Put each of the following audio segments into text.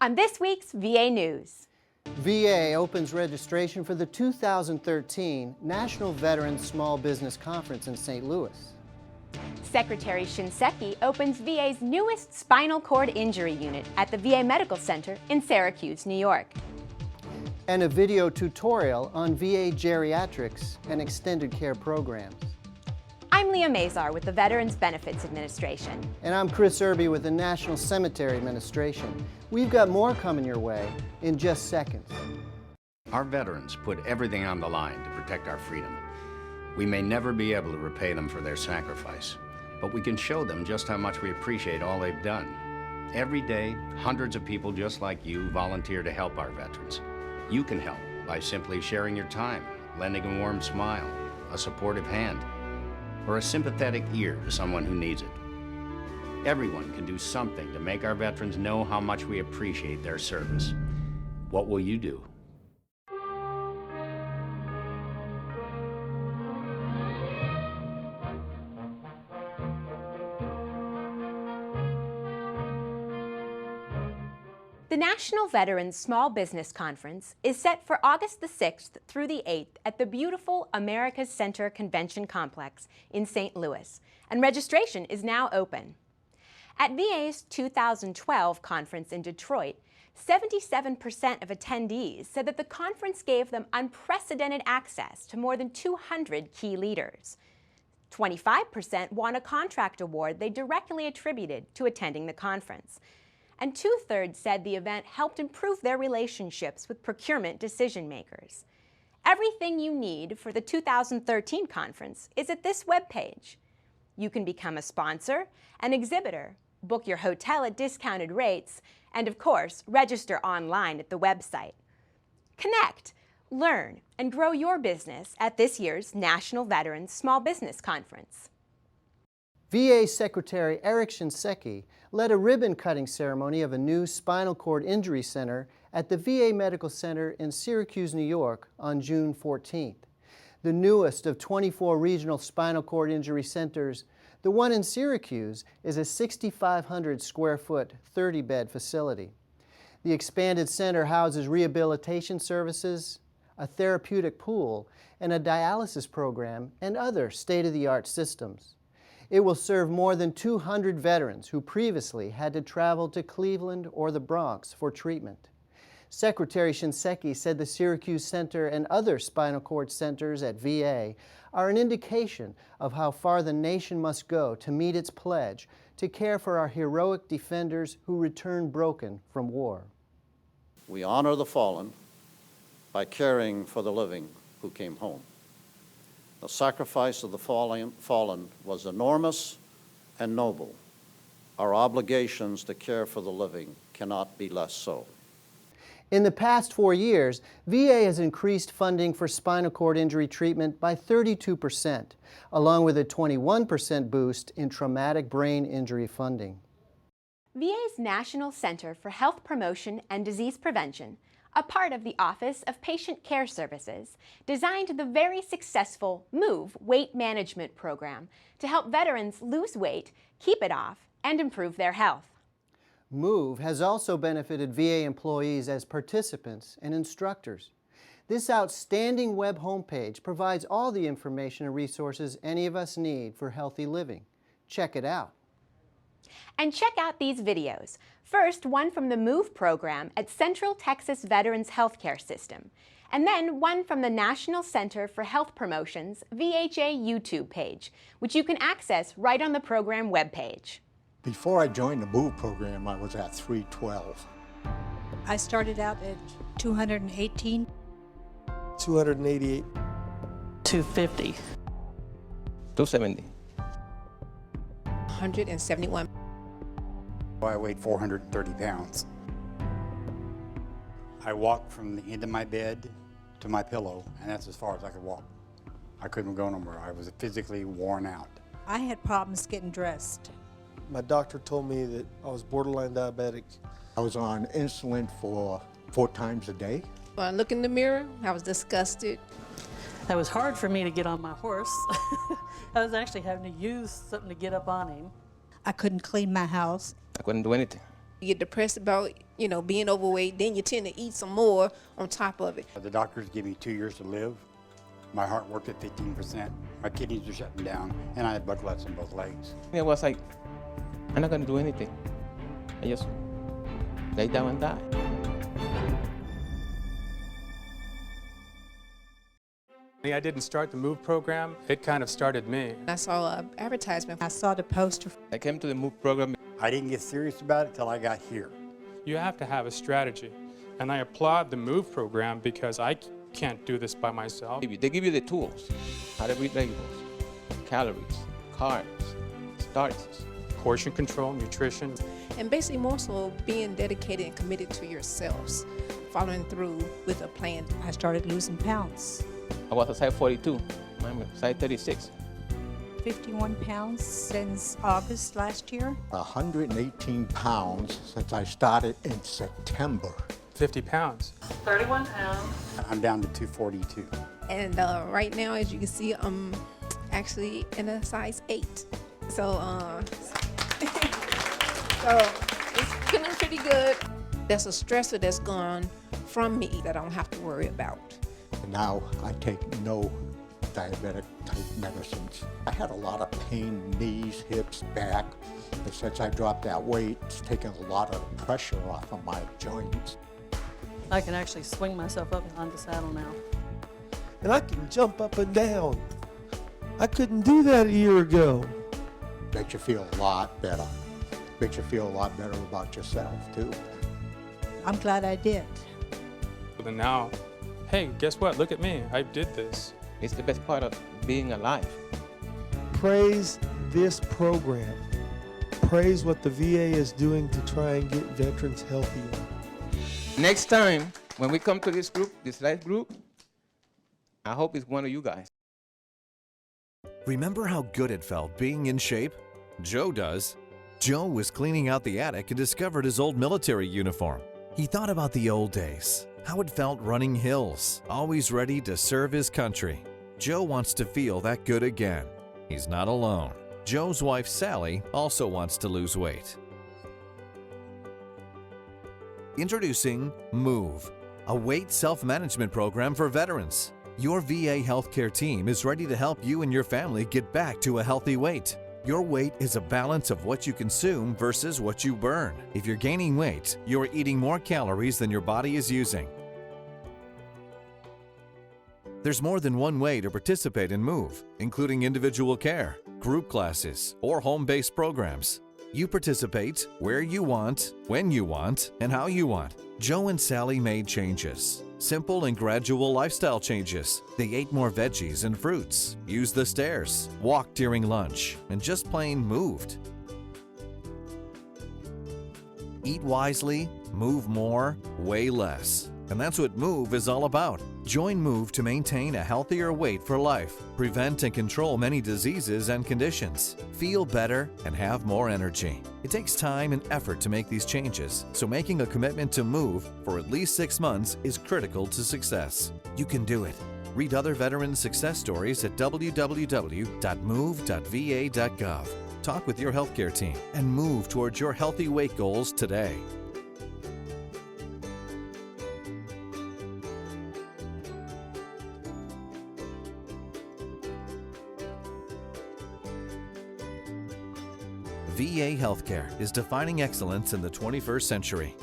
On this week's VA News. VA opens registration for the 2013 National Veterans Small Business Conference in St. Louis. Secretary Shinseki opens VA's newest spinal cord injury unit at the VA Medical Center in Syracuse, New York. And a video tutorial on VA geriatrics and extended care programs. I'm Leah Mazar with the Veterans Benefits Administration. And I'm Chris Irby with the National Cemetery Administration. We've got more coming your way in just seconds. Our veterans put everything on the line to protect our freedom. We may never be able to repay them for their sacrifice, but we can show them just how much we appreciate all they've done. Every day, hundreds of people just like you volunteer to help our veterans. You can help by simply sharing your time, lending a warm smile, a supportive hand, or a sympathetic ear to someone who needs it. Everyone can do something to make our veterans know how much we appreciate their service. What will you do? The National Veterans Small Business Conference is set for August the 6th through the 8th at the beautiful America's Center Convention Complex in St. Louis, and registration is now open. At VA's 2012 conference in Detroit, 77% of attendees said that the conference gave them unprecedented access to more than 200 key leaders. 25% won a contract award they directly attributed to attending the conference. And 2/3 said the event helped improve their relationships with procurement decision makers. Everything you need for the 2013 conference is at this webpage. You can become a sponsor, an exhibitor, book your hotel at discounted rates, and of course, register online at the website. Connect, learn, and grow your business at this year's National Veterans Small Business Conference. VA Secretary Eric Shinseki led a ribbon-cutting ceremony of a new spinal cord injury center at the VA Medical Center in Syracuse, New York on June 14th. The newest of 24 regional spinal cord injury centers, the one in Syracuse is a 6,500 square foot, 30-bed facility. The expanded center houses rehabilitation services, a therapeutic pool, and a dialysis program and other state-of-the-art systems. It will serve more than 200 veterans who previously had to travel to Cleveland or the Bronx for treatment. Secretary Shinseki said the Syracuse Center and other spinal cord centers at VA are an indication of how far the nation must go to meet its pledge to care for our heroic defenders who return broken from war. We honor the fallen by caring for the living who came home. The sacrifice of the fallen was enormous and noble. Our obligations to care for the living cannot be less so. In the past 4 years, VA has increased funding for spinal cord injury treatment by 32%, along with a 21% boost in traumatic brain injury funding. VA's National Center for Health Promotion and Disease Prevention, a part of the Office of Patient Care Services, designed the very successful MOVE weight management program to help veterans lose weight, keep it off, and improve their health. MOVE has also benefited VA employees as participants and instructors. This outstanding web homepage provides all the information and resources any of us need for healthy living. Check it out. And check out these videos. First, one from the MOVE program at Central Texas Veterans Healthcare System, and then one from the National Center for Health Promotion's VHA YouTube page, which you can access right on the program webpage. Before I joined the MOVE program, I was at 312. I started out at 218. 288. 250. 270. 171. I weighed 430 pounds. I walked from the end of my bed to my pillow, and that's as far as I could walk. I couldn't go nowhere. I was physically worn out. I had problems getting dressed. My doctor told me that I was borderline diabetic. I was on insulin for 4 times a day. When I looked in the mirror, I was disgusted. It was hard for me to get on my horse. I was actually having to use something to get up on him. I couldn't clean my house. I couldn't do anything. You get depressed about, being overweight, then you tend to eat some more on top of it. The doctors give me 2 years to live. My heart worked at 15%. My kidneys are shutting down, and I had blood clots in both legs. It was like, I'm not gonna do anything. I just lay down and die. I didn't start the MOVE program, it kind of started me. I saw an advertisement. I saw the poster. I came to the MOVE program. I didn't get serious about it till I got here. You have to have a strategy, and I applaud the MOVE program because I can't do this by myself. They give you the tools, how to read labels, calories, carbs, starches. Portion control, nutrition. And basically more so being dedicated and committed to yourselves, following through with a plan. I started losing pounds. I was a size 42, I'm a size 36. 51 pounds since August last year. 118 pounds since I started in September. 50 pounds. 31 pounds. I'm down to 242. And right now, as you can see, I'm actually in a size 8. So, so it's feeling pretty good. That's a stressor that's gone from me that I don't have to worry about. Now I take no diabetic type medicines. I had a lot of pain, knees, hips, back. And since I dropped that weight, it's taken a lot of pressure off of my joints. I can actually swing myself up on the saddle now. And I can jump up and down. I couldn't do that a year ago. Makes you feel a lot better. Makes you feel a lot better about yourself too. I'm glad I did. But then now, hey, guess what? Look at me. I did this. It's the best part of being alive. Praise this program. Praise what the VA is doing to try and get veterans healthier. Next time, when we come to this group, this life group, I hope it's one of you guys. Remember how good it felt being in shape? Joe does. Joe was cleaning out the attic and discovered his old military uniform. He thought about the old days, how it felt running hills, always ready to serve his country. Joe wants to feel that good again. He's not alone. Joe's wife, Sally, also wants to lose weight. Introducing MOVE, a weight self-management program for veterans. Your VA healthcare team is ready to help you and your family get back to a healthy weight. Your weight is a balance of what you consume versus what you burn. If you're gaining weight, you're eating more calories than your body is using. There's more than one way to participate in MOVE, including individual care, group classes, or home-based programs. You participate where you want, when you want, and how you want. Joe and Sally made changes. Simple and gradual lifestyle changes. They ate more veggies and fruits, used the stairs, walked during lunch, and just plain moved. Eat wisely, move more, weigh less. And that's what MOVE is all about. Join MOVE to maintain a healthier weight for life, prevent and control many diseases and conditions, feel better, and have more energy. It takes time and effort to make these changes, so making a commitment to MOVE for at least 6 months is critical to success. You can do it. Read other veteran success stories at www.move.va.gov. Talk with your healthcare team and move towards your healthy weight goals today. VA Healthcare is defining excellence in the 21st century.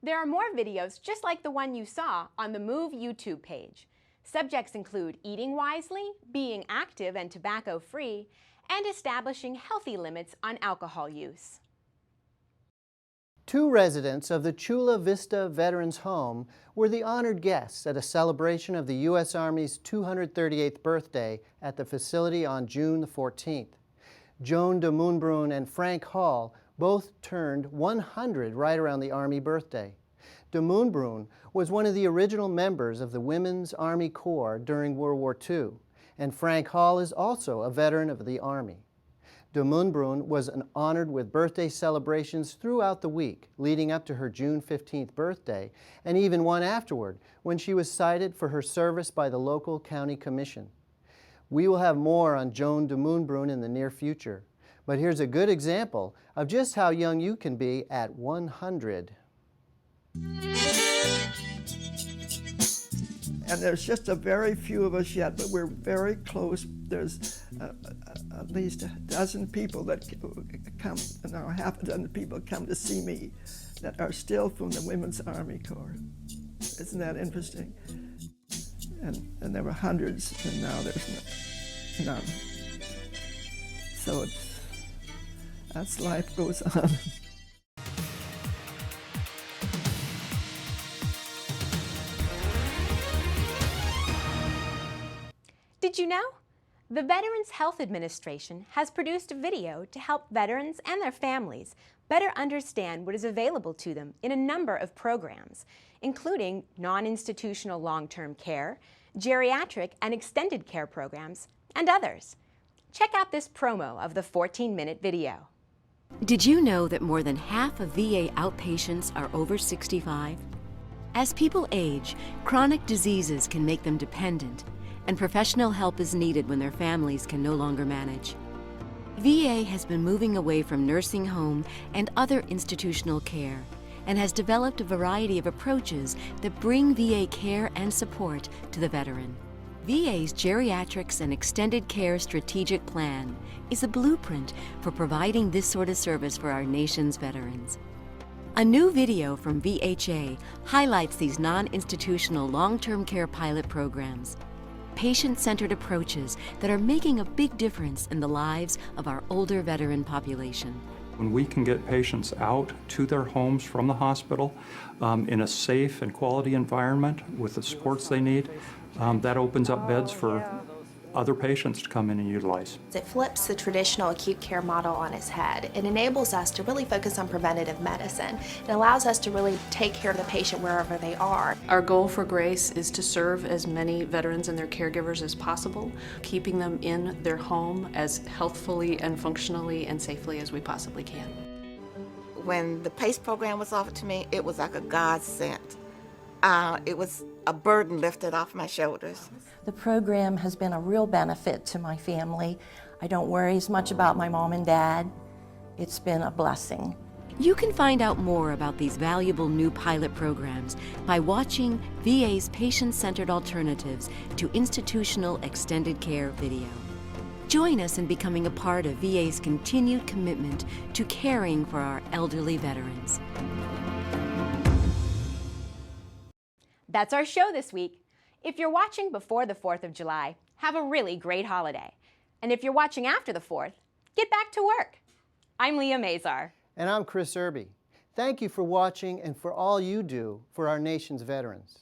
There are more videos just like the one you saw on the MOVE YouTube page. Subjects include eating wisely, being active and tobacco-free, and establishing healthy limits on alcohol use. 2 residents of the Chula Vista Veterans Home were the honored guests at a celebration of the U.S. Army's 238th birthday at the facility on June 14th. Joan de Moonbrun and Frank Hall both turned 100 right around the Army birthday. De Moonbrun was one of the original members of the Women's Army Corps during World War II, and Frank Hall is also a veteran of the Army. De Moonbrun was honored with birthday celebrations throughout the week leading up to her June 15th birthday, and even one afterward when she was cited for her service by the local county commission. We will have more on Joan de Moonbrun in the near future, But here's a good example of just how young you can be at 100. And there's just a very few of us yet, but we're very close. There's at least a dozen people that come, now half a dozen people come to see me that are still from the Women's Army Corps. Isn't that interesting? And there were hundreds, and now there's none. So as life goes on. Did you know? The Veterans Health Administration has produced a video to help veterans and their families better understand what is available to them in a number of programs, including non-institutional long-term care, geriatric and extended care programs, and others. Check out this promo of the 14-minute video. Did you know that more than half of VA outpatients are over 65? As people age, chronic diseases can make them dependent, and professional help is needed when their families can no longer manage. VA has been moving away from nursing home and other institutional care and has developed a variety of approaches that bring VA care and support to the veteran. VA's Geriatrics and Extended Care Strategic Plan is a blueprint for providing this sort of service for our nation's veterans. A new video from VHA highlights these non-institutional long-term care pilot programs, patient-centered approaches that are making a big difference in the lives of our older veteran population. When we can get patients out to their homes from the hospital in a safe and quality environment with the supports they need, that opens up beds for other patients to come in and utilize. It flips the traditional acute care model on its head. It enables us to really focus on preventative medicine. It allows us to really take care of the patient wherever they are. Our goal for GRACE is to serve as many veterans and their caregivers as possible, keeping them in their home as healthfully and functionally and safely as we possibly can. When the PACE program was offered to me, it was like a godsend. It was a burden lifted off my shoulders. The program has been a real benefit to my family. I don't worry as much about my mom and dad. It's been a blessing. You can find out more about these valuable new pilot programs by watching VA's Patient-Centered Alternatives to Institutional Extended Care video. Join us in becoming a part of VA's continued commitment to caring for our elderly veterans. That's our show this week. If you're watching before the 4th of July, have a really great holiday. And if you're watching after the 4th, get back to work. I'm Leah Mazar. And I'm Chris Irby. Thank you for watching and for all you do for our nation's veterans.